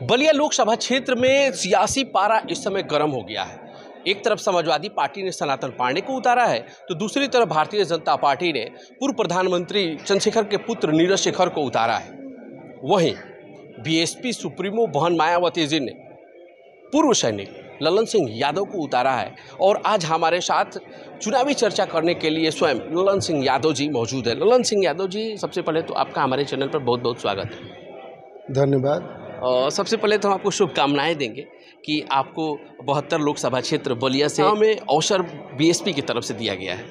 बलिया लोकसभा क्षेत्र में सियासी पारा इस समय गर्म हो गया है। एक तरफ समाजवादी पार्टी ने सनातन पांडे को उतारा है, तो दूसरी तरफ भारतीय जनता पार्टी ने पूर्व प्रधानमंत्री चंद्रशेखर के पुत्र नीरज शेखर को उतारा है। वहीं बीएसपी सुप्रीमो बहन मायावती जी ने पूर्व सैनिक ललन सिंह यादव को उतारा है। और आज हमारे साथ चुनावी चर्चा करने के लिए स्वयं ललन सिंह यादव जी मौजूद है। ललन सिंह यादव जी, सबसे पहले तो आपका हमारे चैनल पर बहुत बहुत स्वागत है। धन्यवाद। सबसे पहले तो हम आपको शुभकामनाएं देंगे कि आपको 72 लोकसभा क्षेत्र बलिया से में अवसर बीएसपी की तरफ से दिया गया है।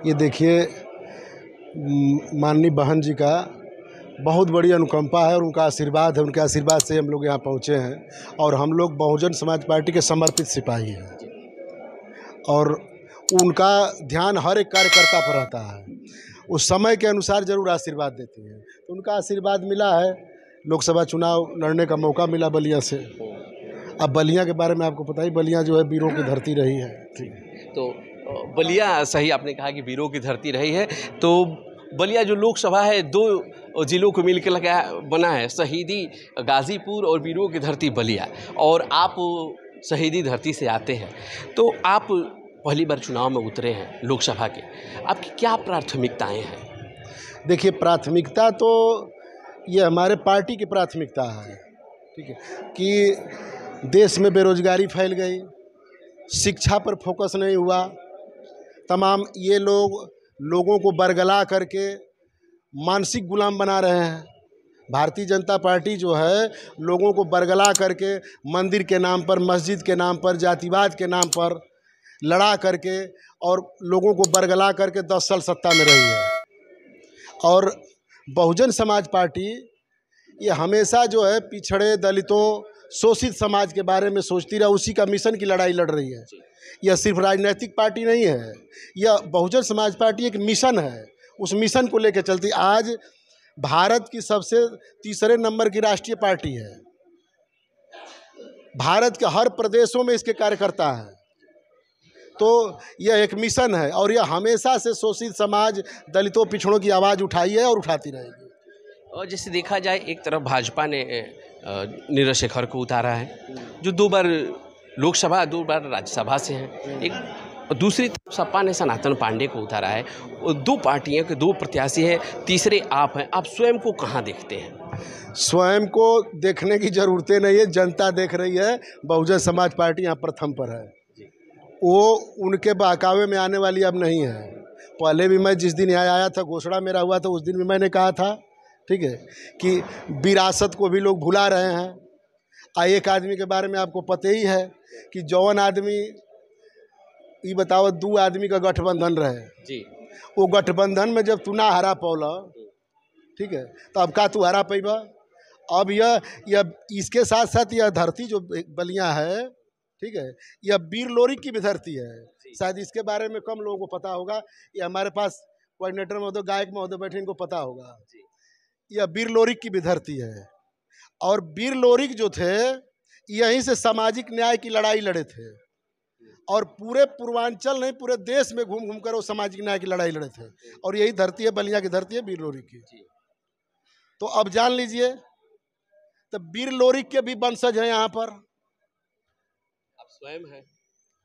ये देखिए, माननीय बहन जी का बहुत बड़ी अनुकंपा है और उनका आशीर्वाद है। उनके आशीर्वाद से हम लोग यहाँ पहुँचे हैं और हम लोग बहुजन समाज पार्टी के समर्पित सिपाही हैं और उनका ध्यान हर एक कार्यकर्ता पर रहता है। उस समय के अनुसार जरूर आशीर्वाद देती हैं, तो उनका आशीर्वाद मिला है। लोकसभा चुनाव लड़ने का मौका मिला बलिया से। अब बलिया के बारे में आपको पता ही, बलिया जो है वीरों की धरती रही है। तो बलिया, सही आपने कहा कि वीरों की धरती रही है। तो बलिया जो लोकसभा है, दो जिलों को मिलकर लगा बना है, शहीदी गाजीपुर और वीरों की धरती बलिया। और आप शहीदी धरती से आते हैं, तो आप पहली बार चुनाव में उतरे हैं लोकसभा के, आपकी क्या प्राथमिकताएं हैं? देखिए, प्राथमिकता तो ये हमारे पार्टी की प्राथमिकता है, ठीक है, कि देश में बेरोजगारी फैल गई, शिक्षा पर फोकस नहीं हुआ, तमाम ये लोगों को बरगला करके मानसिक गुलाम बना रहे हैं। भारतीय जनता पार्टी जो है लोगों को बरगला करके मंदिर के नाम पर, मस्जिद के नाम पर, जातिवाद के नाम पर लड़ा करके और लोगों को बरगला करके 10 साल सत्ता में रही है। और बहुजन समाज पार्टी ये हमेशा जो है पिछड़े, दलितों, शोषित समाज के बारे में सोचती रहा, उसी का मिशन की लड़ाई लड़ रही है। यह सिर्फ राजनीतिक पार्टी नहीं है, यह बहुजन समाज पार्टी एक मिशन है। उस मिशन को लेकर चलती आज भारत की सबसे तीसरे नंबर की राष्ट्रीय पार्टी है। भारत के हर प्रदेशों में इसके कार्यकर्ता हैं। तो यह एक मिशन है और यह हमेशा से शोषित समाज, दलितों, पिछड़ों की आवाज़ उठाई है और उठाती रहेगी। और जैसे देखा जाए, एक तरफ भाजपा ने नीरज शेखर को उतारा है, जो 2 बार लोकसभा, 2 बार राज्यसभा से हैं। एक दूसरी तरफ सपा ने सनातन पांडे को उतारा है। और 2 पार्टियों के 2 प्रत्याशी हैं, तीसरे आप हैं। आप स्वयं को कहाँ देखते हैं? स्वयं को देखने की ज़रूरत नहीं है, जनता देख रही है। बहुजन समाज पार्टी यहाँ प्रथम पर है। वो उनके बहकावे में आने वाली अब नहीं है। पहले भी मैं जिस दिन यहाँ आया था, घोषणा मेरा हुआ था, उस दिन भी मैंने कहा था, ठीक है, कि विरासत को भी लोग भुला रहे हैं। एक आदमी के बारे में आपको पता ही है कि जौन आदमी, ये बताओ, 2 आदमी का गठबंधन रहे जी, वो गठबंधन में जब तू ना हरा पौला, ठीक है, तो अब का तू हरा पैबा? अब यह इसके साथ साथ यह धरती जो बलिया है, ठीक है, यह वीर लोरिक की भी धरती है। शायद इसके बारे में कम लोगों को पता होगा। ये हमारे पास कोऑर्डिनेटर महोदय, गायक महोदय बैठे, इनको पता होगा। यह वीर लोरिक की भी धरती है और वीर लोरिक जो थे यहीं से सामाजिक न्याय की लड़ाई लड़े थे और पूरे पूर्वांचल नहीं, पूरे देश में घूम घूम कर वो सामाजिक न्याय की लड़ाई लड़े थे। और यही धरती है, बलिया की धरती है, वीर लोरिक की। तो अब जान लीजिए, तो वीर लोरिक के भी वंशज हैं यहाँ पर। आप स्वयं हैं?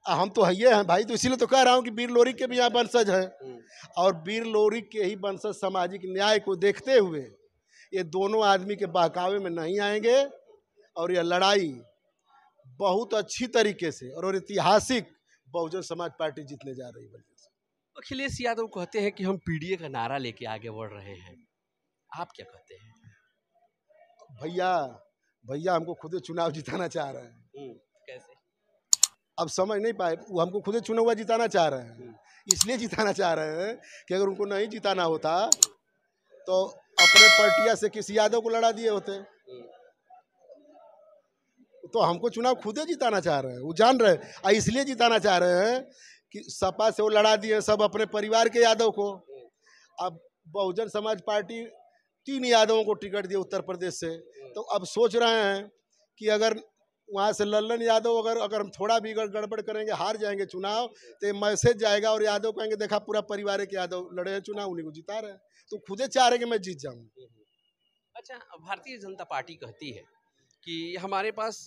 हम तो है हैं भाई, तो इसीलिए तो कह रहा हूँ कि वीर लोरिक के भी यहाँ वंशज हैं। और वीर लोरिक के ही वंशज सामाजिक न्याय को देखते हुए ये दोनों आदमी के बहकावे में नहीं आएंगे और यह लड़ाई बहुत अच्छी तरीके से और ऐतिहासिक बहुजन समाज पार्टी जीतने जा रही है। अखिलेश यादव कहते हैं कि हम पीडीए का नारा लेके आगे बढ़ रहे हैं, आप क्या कहते हैं? भैया हमको खुद चुनाव जिताना चाह रहे हैं। कैसे? अब समझ नहीं पाए, वो हमको खुद चुनाव जिताना चाह रहे हैं। इसलिए जिताना चाह रहे हैं कि अगर उनको नहीं जिताना होता तो अपने पार्टिया से किसी यादव को लड़ा दिए होते। तो हमको चुनाव खुद जिताना चाह रहे हैं, वो जान रहे हैं। इसलिए जिताना चाह रहे हैं कि सपा से वो लड़ा दिए सब अपने परिवार के यादव को। अब बहुजन समाज पार्टी 3 यादवों को टिकट दिए उत्तर प्रदेश से, तो अब सोच रहे हैं कि अगर वहाँ से लल्लन यादव अगर हम थोड़ा भी गड़बड़ करेंगे, हार जाएंगे चुनाव, तो मैसेज जाएगा और यादव कहेंगे देखा पूरा परिवार के यादव लड़े हैं चुनाव, उन्हीं को जिता रहे हैं। तो खुदे चाह रहे कि मैं जीत जाऊँ। अच्छा, भारतीय जनता पार्टी कहती है कि हमारे पास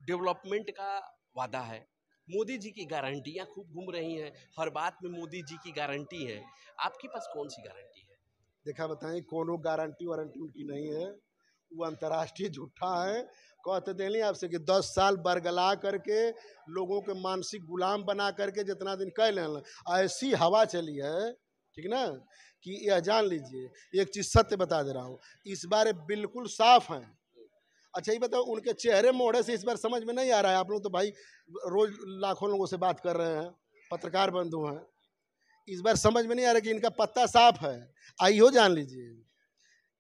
डेवलपमेंट का वादा है, मोदी जी की गारंटियां खूब घूम रही हैं, हर बात में मोदी जी की गारंटी है। आपके पास कौन सी गारंटी है? देखा बताएं, कोनो गारंटी वारंटी उनकी नहीं है। वो अंतर्राष्ट्रीय झूठा है। कहते दिल्ली आपसे कि 10 साल बरगला करके लोगों के मानसिक गुलाम बना करके जितना दिन कह लें, ऐसी हवा चली है, ठीक ना, कि यह जान लीजिए। एक चीज़ सत्य बता दे रहा हूँ, इस बार बिल्कुल साफ है। अच्छा ये बताओ, उनके चेहरे मोड़े से इस बार समझ में नहीं आ रहा है। आप लोग तो भाई रोज लाखों लोगों से बात कर रहे हैं, पत्रकार बंधु हैं, इस बार समझ में नहीं आ रहा कि इनका पत्ता साफ है। आइयो जान लीजिए,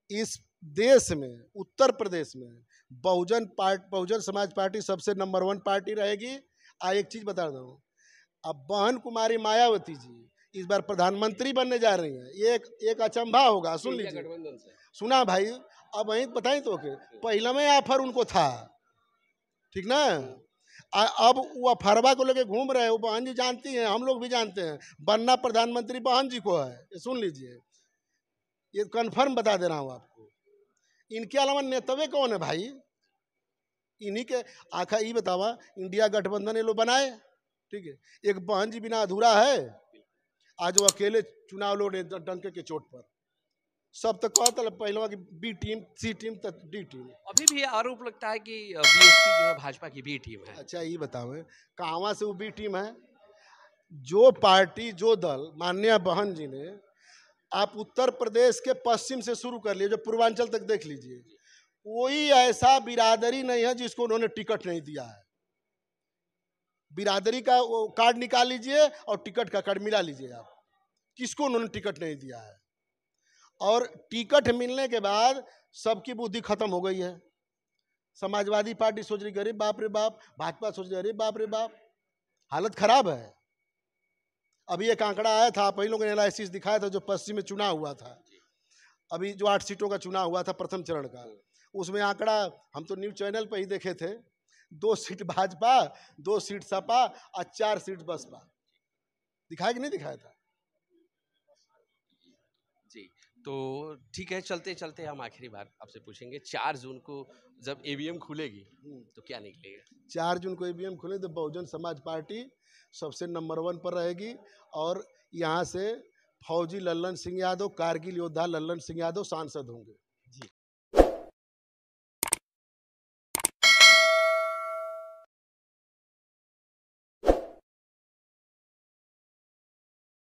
इस देश में, उत्तर प्रदेश में बहुजन समाज पार्टी सबसे नंबर 1 पार्टी रहेगी। एक चीज बता रहा हूँ, अब बहन कुमारी मायावती जी इस बार प्रधानमंत्री बनने जा रही हैं। ये एक अचंभा होगा, सुन लीजिए। गठबंधन से सुना भाई, अब वहीं बताई तो के पहला में ऑफर उनको था, ठीक ना। अब वो अफरवा को लेके घूम रहे हैं। वो बहन जी जानती हैं, हम लोग भी जानते हैं, बनना प्रधानमंत्री बहन जी को है। ये सुन लीजिए, ये कन्फर्म बता दे रहा हूँ आपको। इनके अलावा नेतवे कौन है भाई? इन्हीं के आखिर ये बतावा, इंडिया गठबंधन ये लोग बनाए, ठीक है। एक बहन जी बिना अधूरा है। आज वो अकेले चुनाव लड़े डंके के चोट पर। सब तो कहता पहले कि बी टीम, सी टीम, तक डी टीम। अभी भी ये आरोप लगता है कि बीएसपी जो है भाजपा की बी टीम है। अच्छा ये बताओ, कहाँ से वो बी टीम है? जो पार्टी, जो दल माननीय बहन जी ने, आप उत्तर प्रदेश के पश्चिम से शुरू कर लिए, जो पूर्वांचल तक देख लीजिए, कोई ऐसा बिरादरी नहीं है जिसको उन्होंने टिकट नहीं दिया है। बिरादरी का वो कार्ड निकाल लीजिए और टिकट का कार्ड मिला लीजिए आप, किसको उन्होंने टिकट नहीं दिया है। और टिकट मिलने के बाद सबकी बुद्धि खत्म हो गई है। समाजवादी पार्टी सोच रही, अरे बाप रे बाप, भाजपा सोच रही, अरे बाप रे बाप, हालत खराब है। अभी एक आंकड़ा आया था, आप ही लोगों ने एनालिसिस दिखाया था, जो पश्चिम में चुनाव हुआ था, अभी जो 8 सीटों का चुनाव हुआ था प्रथम चरण का, उसमें आंकड़ा हम तो न्यूज चैनल पर ही देखे थे, 2 सीट भाजपा, 2 सीट सपा और 4 सीट बसपा। दिखाया कि नहीं दिखाया था? जी, तो ठीक है, चलते चलते हम आखिरी बार आपसे पूछेंगे, 4 जून को जब ईवीएम खुलेगी तो क्या निकलेगा? 4 जून को ईवीएम खुले तो बहुजन समाज पार्टी सबसे नंबर 1 पर रहेगी। और यहाँ से फौजी लल्लन सिंह यादव, कारगिल योद्धा लल्लन सिंह यादव सांसद होंगे।